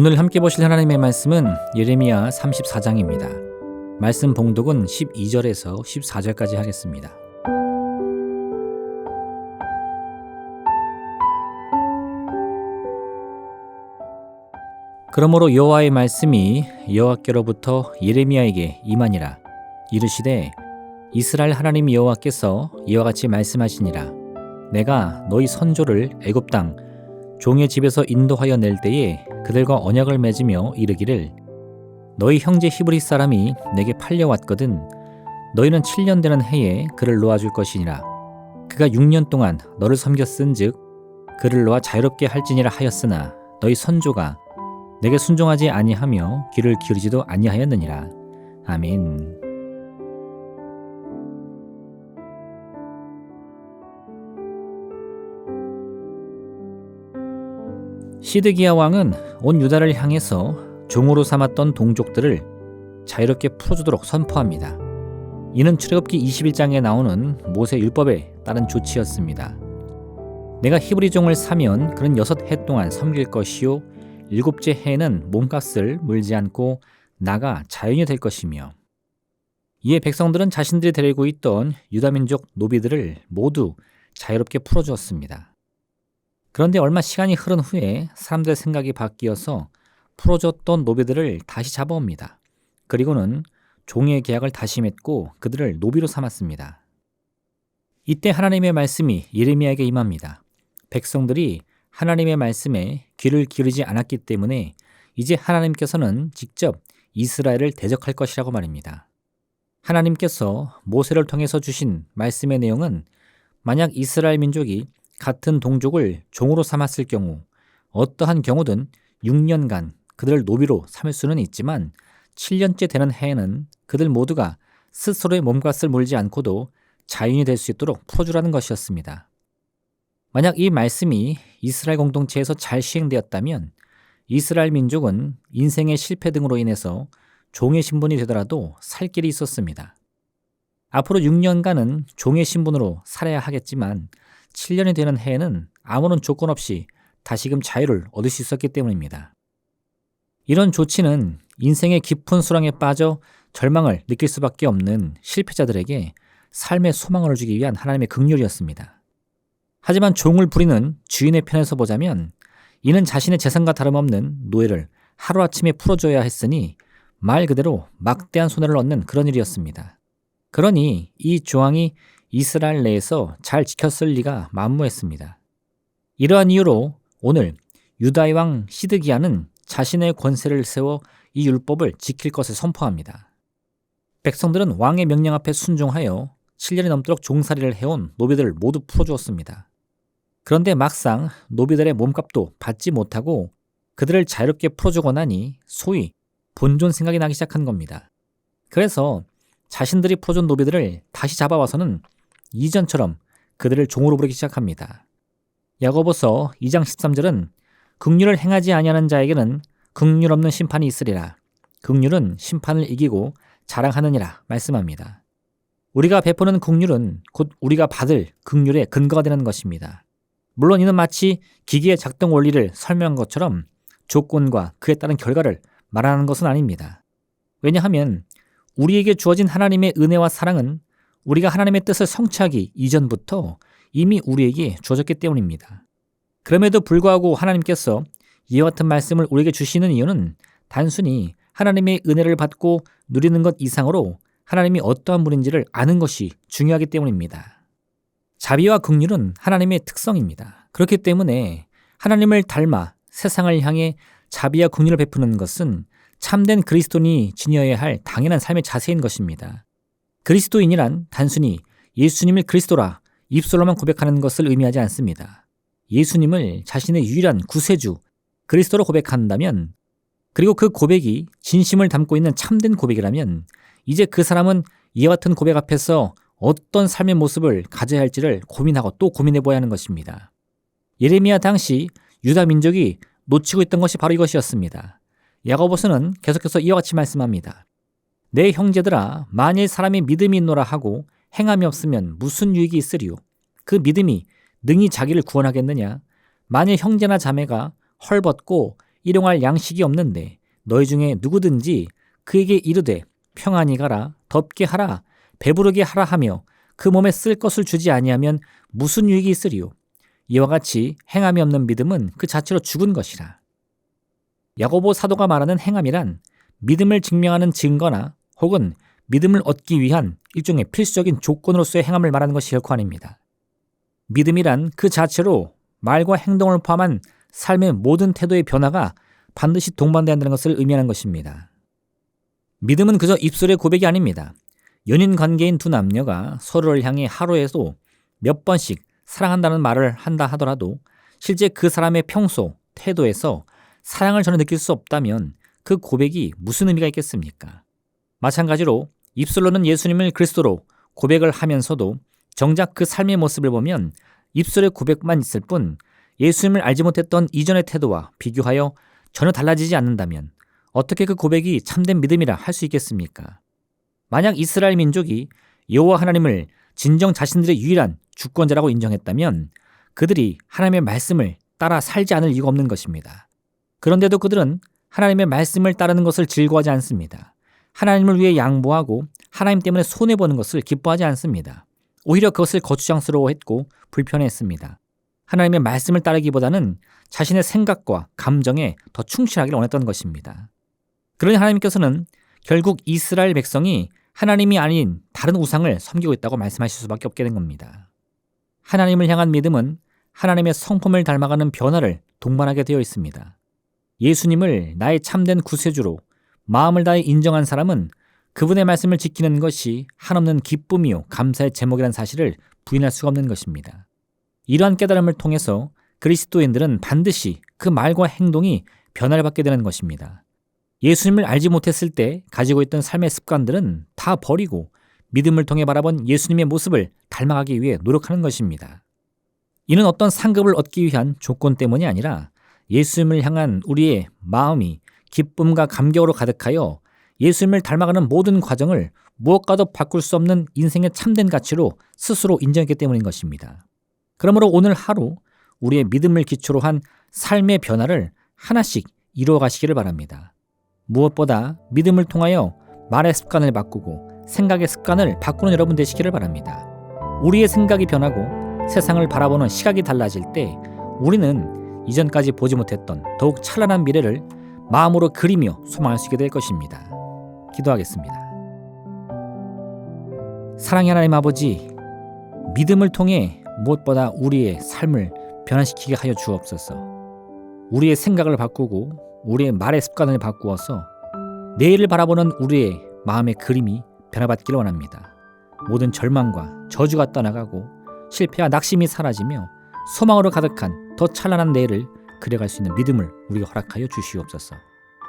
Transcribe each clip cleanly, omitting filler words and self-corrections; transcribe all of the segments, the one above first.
오늘 함께 보실 하나님의 말씀은 예레미야 34장입니다. 말씀 봉독은 12절에서 14절까지 하겠습니다. 그러므로 여호와의 말씀이 여호와께로부터 예레미야에게 임하니라. 이르시되 이스라엘 하나님 여호와께서 이와 같이 말씀하시니라. 내가 너희 선조를 애굽 땅 종의 집에서 인도하여 낼 때에 그들과 언약을 맺으며 이르기를 너희 형제 히브리 사람이 내게 팔려왔거든 너희는 7년 되는 해에 그를 놓아줄 것이니라. 그가 6년 동안 너를 섬겼은즉 그를 놓아 자유롭게 할지니라 하였으나 너희 선조가 내게 순종하지 아니하며 귀를 기울이지도 아니하였느니라. 아멘. 시드기야 왕은 온 유다를 향해서 종으로 삼았던 동족들을 자유롭게 풀어주도록 선포합니다. 이는 출애굽기 21장에 나오는 모세 율법에 따른 조치였습니다. 내가 히브리 종을 사면 그는 6해 동안 섬길 것이요 7째 해에는 몸값을 물지 않고 나가 자연이 될 것이며, 이에 백성들은 자신들이 데리고 있던 유다민족 노비들을 모두 자유롭게 풀어주었습니다. 그런데 얼마 시간이 흐른 후에 사람들의 생각이 바뀌어서 풀어줬던 노비들을 다시 잡아옵니다. 그리고는 종의 계약을 다시 맺고 그들을 노비로 삼았습니다. 이때 하나님의 말씀이 예레미야에게 임합니다. 백성들이 하나님의 말씀에 귀를 기울이지 않았기 때문에 이제 하나님께서는 직접 이스라엘을 대적할 것이라고 말입니다. 하나님께서 모세를 통해서 주신 말씀의 내용은 만약 이스라엘 민족이 같은 동족을 종으로 삼았을 경우 어떠한 경우든 6년간 그들을 노비로 삼을 수는 있지만 7년째 되는 해에는 그들 모두가 스스로의 몸값을 물지 않고도 자유인이 될 수 있도록 풀어주라는 것이었습니다. 만약 이 말씀이 이스라엘 공동체에서 잘 시행되었다면 이스라엘 민족은 인생의 실패 등으로 인해서 종의 신분이 되더라도 살 길이 있었습니다. 앞으로 6년간은 종의 신분으로 살아야 하겠지만 7년이 되는 해에는 아무런 조건 없이 다시금 자유를 얻을 수 있었기 때문입니다. 이런 조치는 인생의 깊은 수렁에 빠져 절망을 느낄 수밖에 없는 실패자들에게 삶의 소망을 주기 위한 하나님의 긍휼이었습니다. 하지만 종을 부리는 주인의 편에서 보자면 이는 자신의 재산과 다름없는 노예를 하루아침에 풀어줘야 했으니 말 그대로 막대한 손해를 얻는 그런 일이었습니다. 그러니 이 조항이 이스라엘 내에서 잘 지켰을 리가 만무했습니다. 이러한 이유로 오늘 유다의 왕 시드기야는 자신의 권세를 세워 이 율법을 지킬 것을 선포합니다. 백성들은 왕의 명령 앞에 순종하여 7년이 넘도록 종살이를 해온 노비들을 모두 풀어주었습니다. 그런데 막상 노비들의 몸값도 받지 못하고 그들을 자유롭게 풀어주고 나니 소위 본존 생각이 나기 시작한 겁니다. 그래서 자신들이 풀어준 노비들을 다시 잡아와서는 이전처럼 그들을 종으로 부르기 시작합니다. 야고보서 2장 13절은 긍휼을 행하지 아니하는 자에게는 긍휼 없는 심판이 있으리라. 긍휼은 심판을 이기고 자랑하느니라 말씀합니다. 우리가 베푸는 긍휼은 곧 우리가 받을 긍휼의 근거가 되는 것입니다. 물론 이는 마치 기계의 작동 원리를 설명한 것처럼 조건과 그에 따른 결과를 말하는 것은 아닙니다. 왜냐하면 우리에게 주어진 하나님의 은혜와 사랑은 우리가 하나님의 뜻을 성취하기 이전부터 이미 우리에게 주어졌기 때문입니다. 그럼에도 불구하고 하나님께서 이와 같은 말씀을 우리에게 주시는 이유는 단순히 하나님의 은혜를 받고 누리는 것 이상으로 하나님이 어떠한 분인지를 아는 것이 중요하기 때문입니다. 자비와 긍휼은 하나님의 특성입니다. 그렇기 때문에 하나님을 닮아 세상을 향해 자비와 긍휼을 베푸는 것은 참된 그리스도인이 지녀야 할 당연한 삶의 자세인 것입니다. 그리스도인이란 단순히 예수님을 그리스도라 입술로만 고백하는 것을 의미하지 않습니다. 예수님을 자신의 유일한 구세주 그리스도로 고백한다면, 그리고 그 고백이 진심을 담고 있는 참된 고백이라면 이제 그 사람은 이와 같은 고백 앞에서 어떤 삶의 모습을 가져야 할지를 고민하고 또 고민해 보아야 하는 것입니다. 예레미야 당시 유다 민족이 놓치고 있던 것이 바로 이것이었습니다. 야고보서는 계속해서 이와 같이 말씀합니다. 내 형제들아, 만일 사람이 믿음이 있노라 하고 행함이 없으면 무슨 유익이 있으리요? 그 믿음이 능히 자기를 구원하겠느냐? 만일 형제나 자매가 헐벗고 일용할 양식이 없는데 너희 중에 누구든지 그에게 이르되 평안히 가라, 덥게 하라, 배부르게 하라 하며 그 몸에 쓸 것을 주지 아니하면 무슨 유익이 있으리요. 이와 같이 행함이 없는 믿음은 그 자체로 죽은 것이라. 야고보 사도가 말하는 행함이란 믿음을 증명하는 증거나 혹은 믿음을 얻기 위한 일종의 필수적인 조건으로서의 행함을 말하는 것이 결코 아닙니다. 믿음이란 그 자체로 말과 행동을 포함한 삶의 모든 태도의 변화가 반드시 동반돼야 한다는 것을 의미하는 것입니다. 믿음은 그저 입술의 고백이 아닙니다. 연인 관계인 두 남녀가 서로를 향해 하루에도 몇 번씩 사랑한다는 말을 한다 하더라도 실제 그 사람의 평소 태도에서 사랑을 전혀 느낄 수 없다면 그 고백이 무슨 의미가 있겠습니까? 마찬가지로 입술로는 예수님을 그리스도로 고백을 하면서도 정작 그 삶의 모습을 보면 입술의 고백만 있을 뿐 예수님을 알지 못했던 이전의 태도와 비교하여 전혀 달라지지 않는다면 어떻게 그 고백이 참된 믿음이라 할 수 있겠습니까? 만약 이스라엘 민족이 여호와 하나님을 진정 자신들의 유일한 주권자라고 인정했다면 그들이 하나님의 말씀을 따라 살지 않을 이유가 없는 것입니다. 그런데도 그들은 하나님의 말씀을 따르는 것을 즐거워하지 않습니다. 하나님을 위해 양보하고 하나님 때문에 손해보는 것을 기뻐하지 않습니다. 오히려 그것을 거추장스러워했고 불편해했습니다. 하나님의 말씀을 따르기보다는 자신의 생각과 감정에 더 충실하기를 원했던 것입니다. 그러니 하나님께서는 결국 이스라엘 백성이 하나님이 아닌 다른 우상을 섬기고 있다고 말씀하실 수밖에 없게 된 겁니다. 하나님을 향한 믿음은 하나님의 성품을 닮아가는 변화를 동반하게 되어 있습니다. 예수님을 나의 참된 구세주로 마음을 다해 인정한 사람은 그분의 말씀을 지키는 것이 한없는 기쁨이요 감사의 제목이라는 사실을 부인할 수가 없는 것입니다. 이러한 깨달음을 통해서 그리스도인들은 반드시 그 말과 행동이 변화를 받게 되는 것입니다. 예수님을 알지 못했을 때 가지고 있던 삶의 습관들은 다 버리고 믿음을 통해 바라본 예수님의 모습을 닮아가기 위해 노력하는 것입니다. 이는 어떤 상급을 얻기 위한 조건 때문이 아니라 예수님을 향한 우리의 마음이 기쁨과 감격으로 가득하여 예수님을 닮아가는 모든 과정을 무엇과도 바꿀 수 없는 인생의 참된 가치로 스스로 인정했기 때문인 것입니다. 그러므로 오늘 하루 우리의 믿음을 기초로 한 삶의 변화를 하나씩 이루어 가시기를 바랍니다. 무엇보다 믿음을 통하여 말의 습관을 바꾸고 생각의 습관을 바꾸는 여러분 되시기를 바랍니다. 우리의 생각이 변하고 세상을 바라보는 시각이 달라질 때 우리는 이전까지 보지 못했던 더욱 찬란한 미래를 마음으로 그리며 소망할 수 있게 될 것입니다. 기도하겠습니다. 사랑의 하나님 아버지, 믿음을 통해 무엇보다 우리의 삶을 변화시키게 하여 주옵소서. 우리의 생각을 바꾸고 우리의 말의 습관을 바꾸어서 내일을 바라보는 우리의 마음의 그림이 변화받기를 원합니다. 모든 절망과 저주가 떠나가고 실패와 낙심이 사라지며 소망으로 가득한 더 찬란한 내일을 그려갈 수 있는 믿음을 우리가 허락하여 주시옵소서.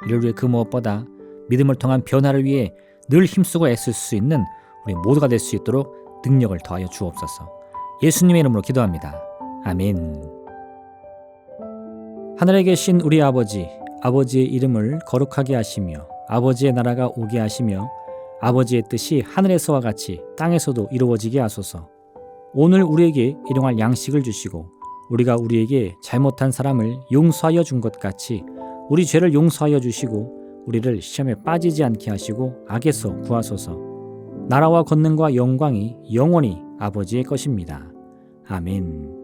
이를 위해 그 무엇보다 믿음을 통한 변화를 위해 늘 힘쓰고 애쓸 수 있는 우리 모두가 될 수 있도록 능력을 더하여 주옵소서. 예수님의 이름으로 기도합니다. 아멘. 하늘에 계신 우리 아버지, 아버지의 이름을 거룩하게 하시며 아버지의 나라가 오게 하시며 아버지의 뜻이 하늘에서와 같이 땅에서도 이루어지게 하소서. 오늘 우리에게 일용할 양식을 주시고 우리가 우리에게 잘못한 사람을 용서하여 준 것 같이 우리 죄를 용서하여 주시고 우리를 시험에 빠지지 않게 하시고 악에서 구하소서. 나라와 권능과 영광이 영원히 아버지의 것입니다. 아멘.